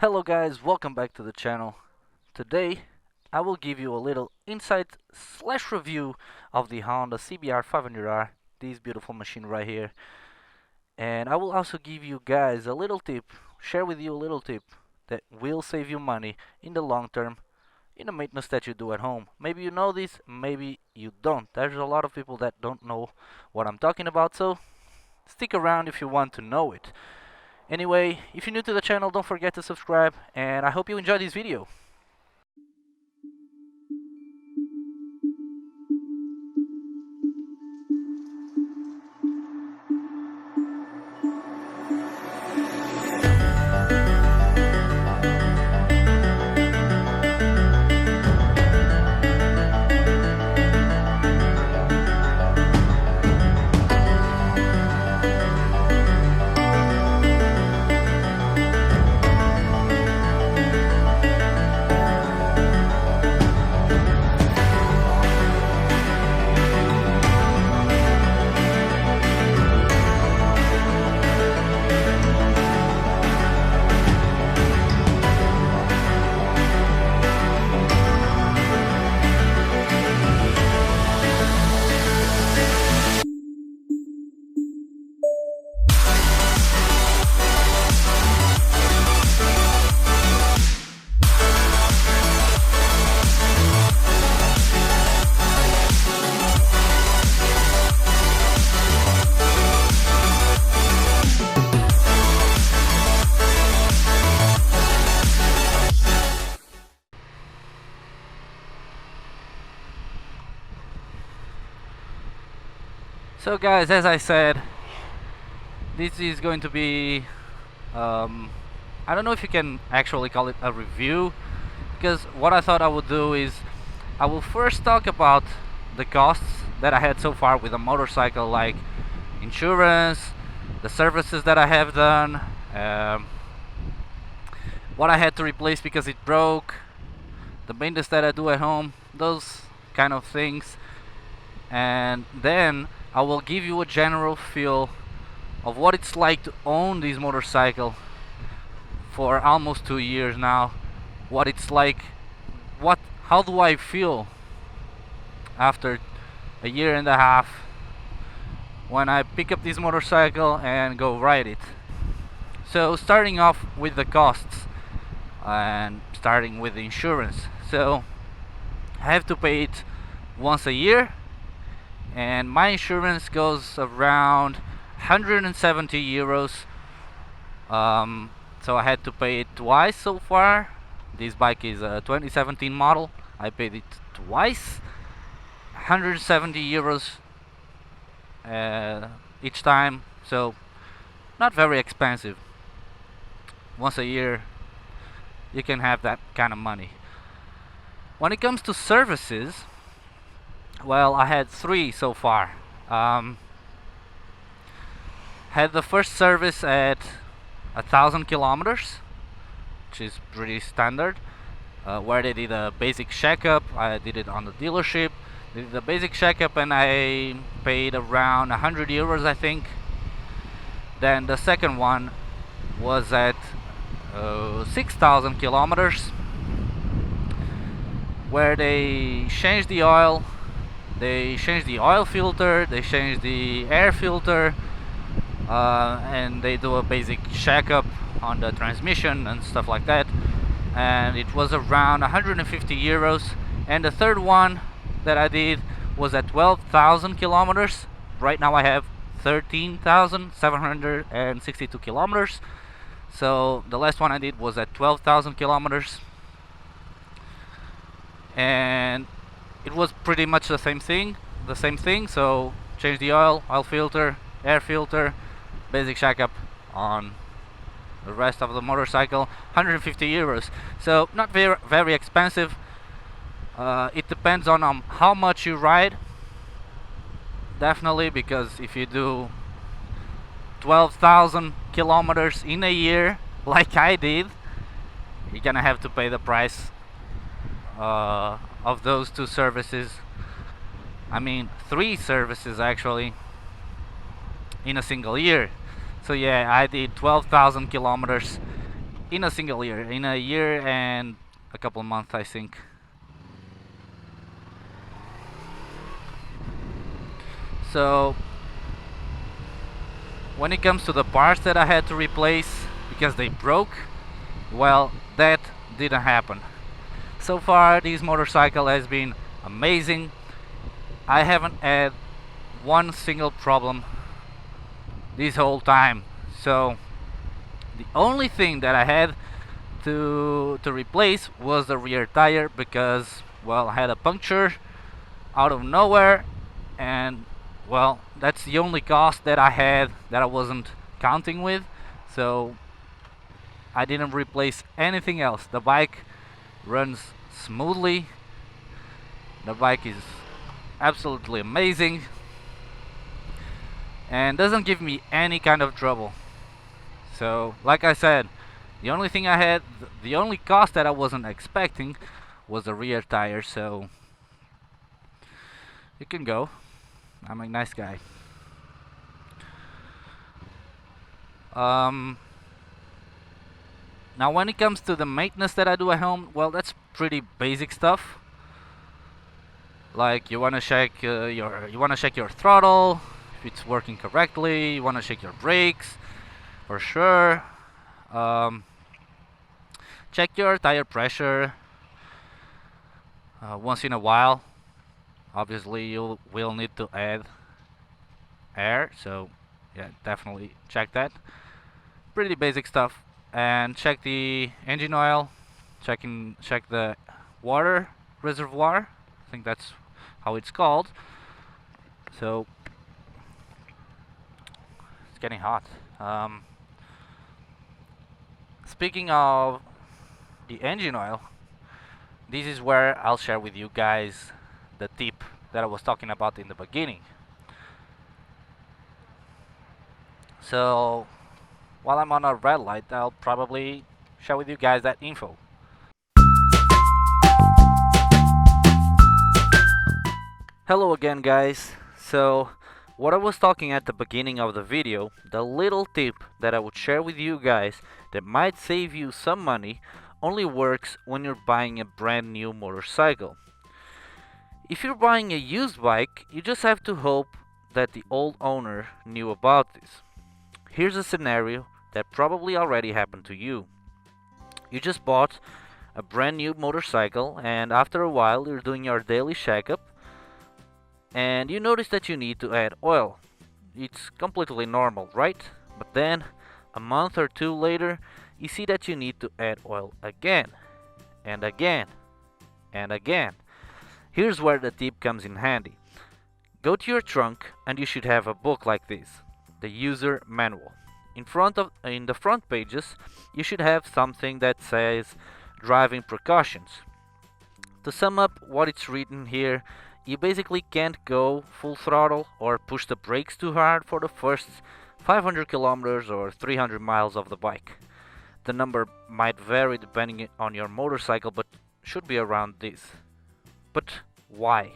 Hello guys, welcome back to the channel. Today I will give you a little insight slash review of the Honda CBR500R, this beautiful machine right here. And I will also give you guys a little tip, share with you a little tip that will save you money in the long term in the maintenance that you do at home. Maybe you know this, maybe you don't. There's a lot of people that don't know what I'm talking about, so stick around if you want to know it. Anyway, if you're new to the channel, don't forget to subscribe, and I hope you enjoy this video. So guys, as I said, this is going to be, I don't know if you can actually call it a review, because what I thought I would do is, I will first talk about the costs that I had so far with a motorcycle, like insurance, the services that I have done, what I had to replace because it broke, the maintenance that I do at home, those kind of things. And then I will give you a general feel of what it's like to own this motorcycle for almost 2 years now. What it's like, how do I feel after a year and a half when I pick up this motorcycle and go ride it. So starting off with the costs and starting with the insurance. So I have to pay it once a year, and my insurance goes around 170 euros. So I had to pay it twice so far. This bike is a 2017 model. I paid it twice, 170 euros each time, so not very expensive. Once a year you can have that kind of money. When it comes to services, well, I had 3 so far. Had the first service at 1,000 kilometers, which is pretty standard, where they did a basic checkup. I did it on the dealership. They did the basic checkup and I paid around 100 euros, I think. Then the second one was at 6,000 kilometers, where they changed the oil. They changed the oil filter, they changed the air filter, and they do a basic checkup on the transmission and stuff like that. And it was around 150 euros. And the third one that I did was at 12,000 kilometers. Right now I have 13,762 kilometers. So the last one I did was at 12,000 kilometers. And it was pretty much the same thing. So change the oil filter, air filter, basic checkup on the rest of the motorcycle, 150 euros. So not very expensive. It depends on how much you ride, definitely, because if you do 12,000 kilometers in a year like I did, you're gonna have to pay the price of those 2 services. I mean 3 services actually in a single year. So yeah, I did 12,000 kilometers in a single year, in a year and a couple of months, I think. So when it comes to the parts that I had to replace because they broke, well, that didn't happen. So far this motorcycle has been amazing. I haven't had one single problem this whole time. So the only thing that I had to replace was the rear tire because, well, I had a puncture out of nowhere, and well, that's the only cost that I had that I wasn't counting with. So I didn't replace anything else. The bike runs smoothly. The bike is absolutely amazing and doesn't give me any kind of trouble. So like I said, the only thing I had, the only cost that I wasn't expecting was the rear tire. So you can go. I'm a nice guy. Now when it comes to the maintenance that I do at home, well, that's pretty basic stuff. Like you want to check your throttle if it's working correctly. You want to check your brakes for sure. Check your tire pressure once in a while. Obviously you will need to add air, so yeah, definitely check that. Pretty basic stuff. And check the engine oil, check the water reservoir. I think that's how it's called. So it's getting hot. Speaking of the engine oil, this is where I'll share with you guys the tip that I was talking about in the beginning. So while I'm on a red light, I'll probably share with you guys that info. Hello again, guys. So what I was talking at the beginning of the video, the little tip that I would share with you guys that might save you some money, only works when you're buying a brand new motorcycle. If you're buying a used bike, you just have to hope that the old owner knew about this. Here's a scenario that probably already happened to you. You just bought a brand new motorcycle, and after a while you're doing your daily checkup and you notice that you need to add oil. It's completely normal, right? But then a month or two later you see that you need to add oil again and again and again. Here's where the tip comes in handy. Go to your trunk and you should have a book like this, the user manual. In the front pages you should have something that says driving precautions. To sum up what it's written here, you basically can't go full throttle or push the brakes too hard for the first 500 kilometers or 300 miles of the bike. The number might vary depending on your motorcycle, but should be around this. But why?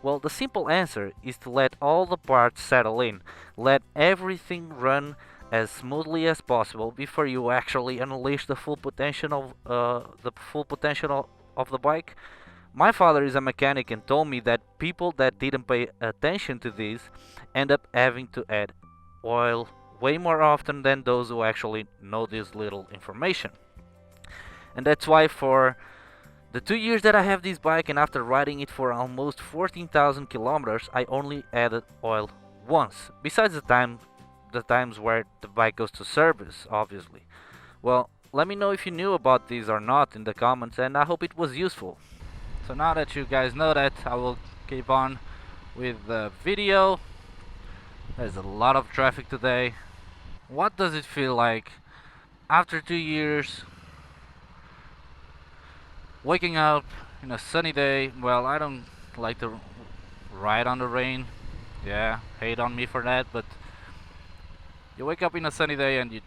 Well, the simple answer is to let all the parts settle in, let everything run as smoothly as possible before you actually unleash the full potential of the bike. My father is a mechanic and told me that people that didn't pay attention to this end up having to add oil way more often than those who actually know this little information. And that's why for the 2 years that I have this bike, and after riding it for almost 14,000 kilometers, I only added oil once, besides the times where the bike goes to service, obviously. Well, let me know if you knew about this or not in the comments, and I hope it was useful. So now that you guys know that, I will keep on with the video. There's a lot of traffic today. What does it feel like after 2 years waking up in a sunny day? Well, I don't like to ride on the rain. Yeah, hate on me for that, but you wake up in a sunny day and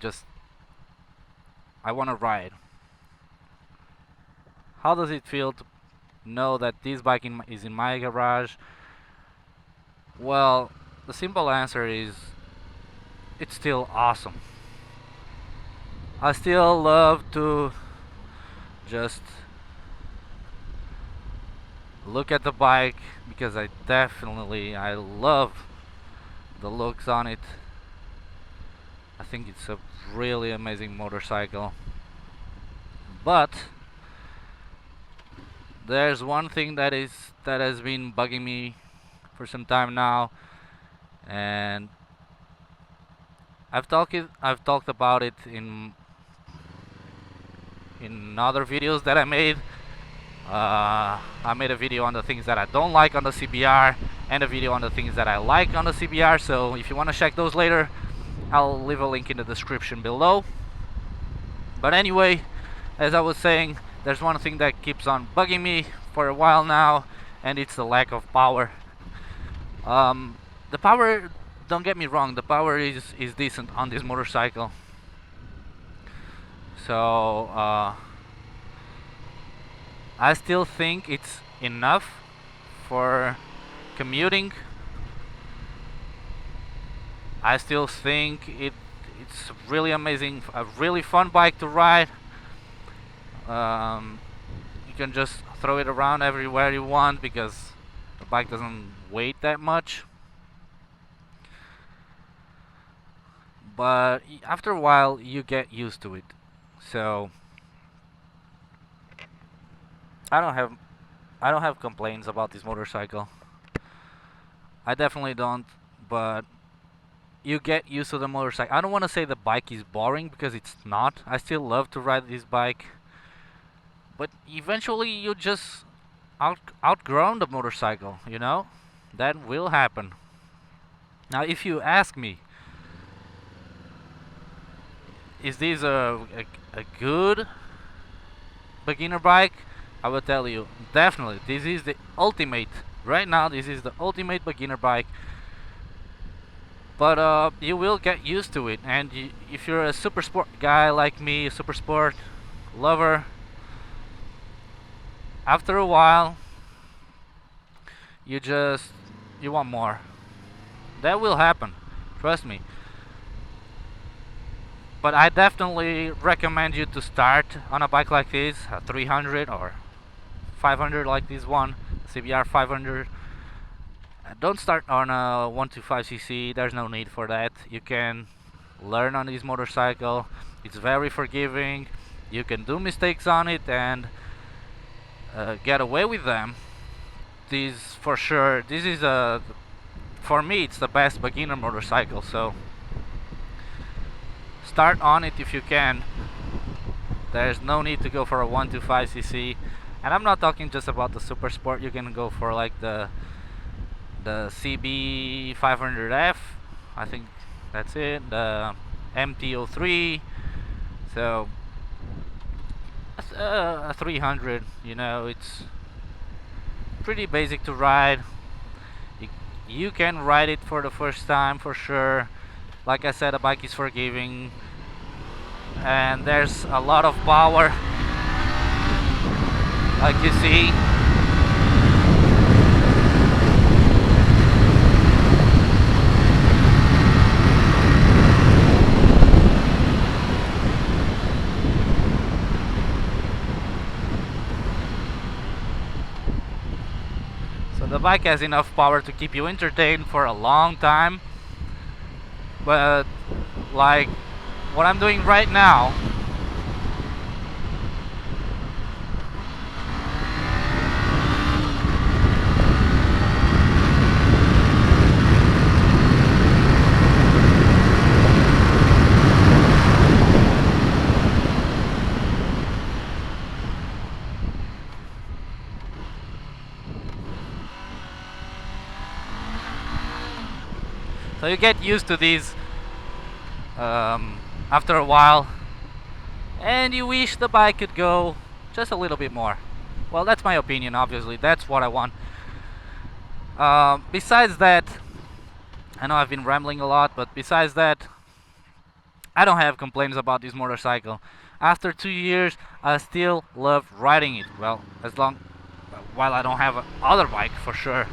I want to ride. How does it feel to know that this bike is in my garage? Well, the simple answer is it's still awesome. I still love to just look at the bike because I love the looks on it. I think it's a really amazing motorcycle. But there's one thing that has been bugging me for some time now, and I've talked about it in other videos that I made. I made a video on the things that I don't like on the CBR and a video on the things that I like on the CBR. So if you want to check those later, I'll leave a link in the description below. But anyway, as I was saying, there's one thing that keeps on bugging me for a while now, and it's the lack of power. The power, don't get me wrong, the power is decent on this motorcycle. So I still think it's enough for commuting. I still think it's really amazing, a really fun bike to ride. You can just throw it around everywhere you want because the bike doesn't weigh that much. But after a while, you get used to it. So I don't have complaints about this motorcycle. I definitely don't, but you get used to the motorcycle. I don't want to say the bike is boring because it's not. I still love to ride this bike. But eventually you just outgrown the motorcycle, you know? That will happen. Now if you ask me, is this a good beginner bike? I will tell you, definitely, this is the ultimate. Right now, this is the ultimate beginner bike. But you will get used to it, and if you're a super sport guy like me, a super sport lover, after a while, you want more. That will happen, trust me. But I definitely recommend you to start on a bike like this, a 300 or 500 like this one, CBR500. Don't start on a 125cc, there's no need for that. You can learn on this motorcycle, it's very forgiving, you can do mistakes on it and get away with them. This for sure, this is for me it's the best beginner motorcycle, so start on it if you can. There's no need to go for a 125cc, and I'm not talking just about the super sport. You can go for like the CB500F, I think that's it, the MT-03. So a 300, you know, it's pretty basic to ride. You can ride it for the first time for sure. Like I said, the bike is forgiving and there's a lot of power, like you see. So the bike has enough power to keep you entertained for a long time. But like what I'm doing right now, so you get used to these after a while, and you wish the bike could go just a little bit more. Well, that's my opinion, obviously. That's what I want. Besides that, I know I've been rambling a lot, but besides that, I don't have complaints about this motorcycle. After 2 years, I still love riding it. Well, while I don't have another bike for sure.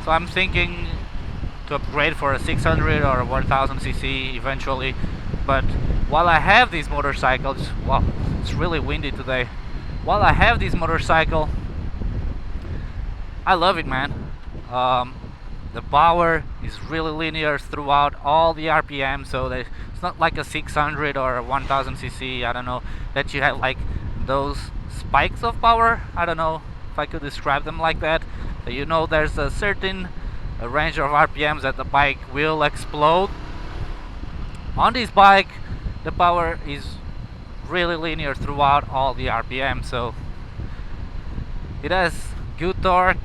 So I'm thinking to upgrade for a 600 or a 1000cc eventually. But while I have these motorcycles, wow, it's really windy today. While I have this motorcycle, I love it, man. The power is really linear throughout all the RPM, so that it's not like a 600 or a 1000cc. I don't know, that you have like those spikes of power. I don't know if I could describe them like that. You know, there's a certain range of RPMs that the bike will explode. On this bike, the power is really linear throughout all the RPM, so it has good torque.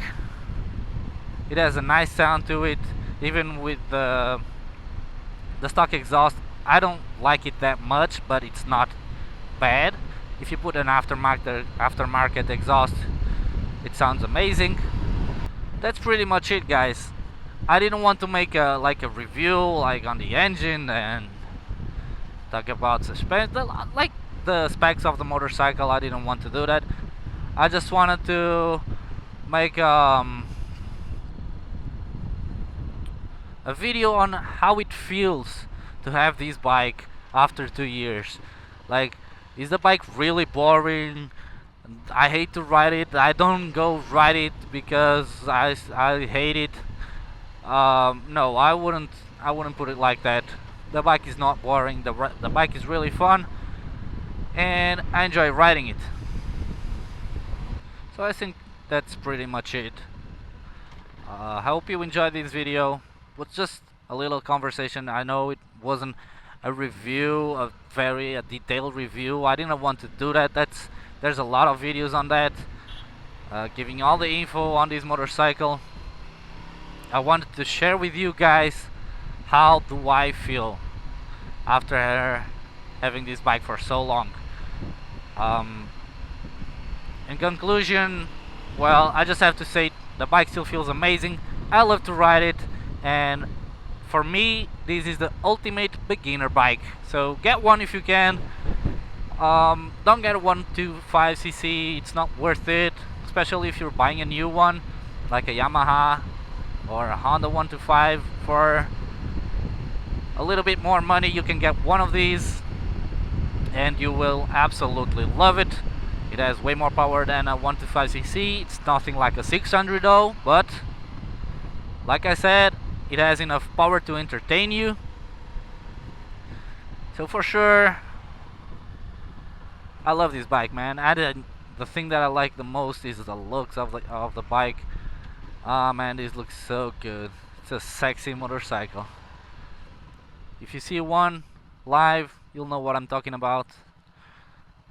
It has a nice sound to it, even with the stock exhaust. I don't like it that much, but it's not bad. If you put an aftermarket exhaust, it sounds amazing. That's pretty much it, guys. I didn't want to make a review like on the engine and talk about suspension, like the specs of the motorcycle. I didn't want to do that. I just wanted to make a video on how it feels to have this bike after 2 years. Like, is the bike really boring? I hate to ride it. I don't go ride it because I hate it. No, I wouldn't put it like that. The bike is not boring. The bike is really fun, and I enjoy riding it. So I think that's pretty much it. I hope you enjoyed this video. It was just a little conversation. I know it wasn't a review, a very detailed review. I didn't want to do that. There's a lot of videos on that, giving all the info on this motorcycle. I wanted to share with you guys how do I feel after having this bike for so long. In conclusion, well, I just have to say the bike still feels amazing. I love to ride it, and for me, this is the ultimate beginner bike. So get one if you can. Don't get a 125cc. It's not worth it, especially if you're buying a new one like a Yamaha or a Honda 125. For a little bit more money, you can get one of these and you will absolutely love it. It has way more power than a 125cc. It's nothing like a 600 though, but like I said, it has enough power to entertain you. So for sure, I love this bike, man. The thing that I like the most is the looks of the bike. Ah, man, this looks so good. It's a sexy motorcycle. If you see one live, you'll know what I'm talking about.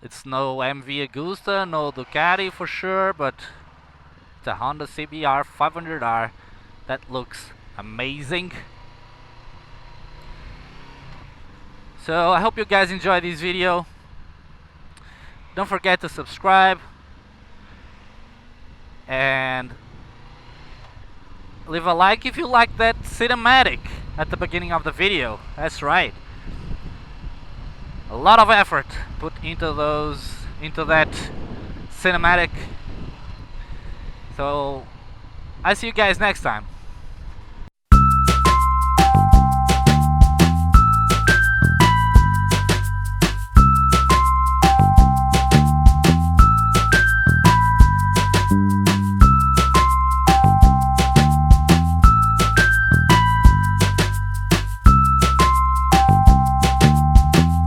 It's no MV Agusta, no Ducati for sure, but it's a Honda CBR500R that looks amazing. So I hope you guys enjoyed this video. Don't forget to subscribe and leave a like if you like that cinematic at the beginning of the video. That's right. A lot of effort put into that cinematic. So I see you guys next time.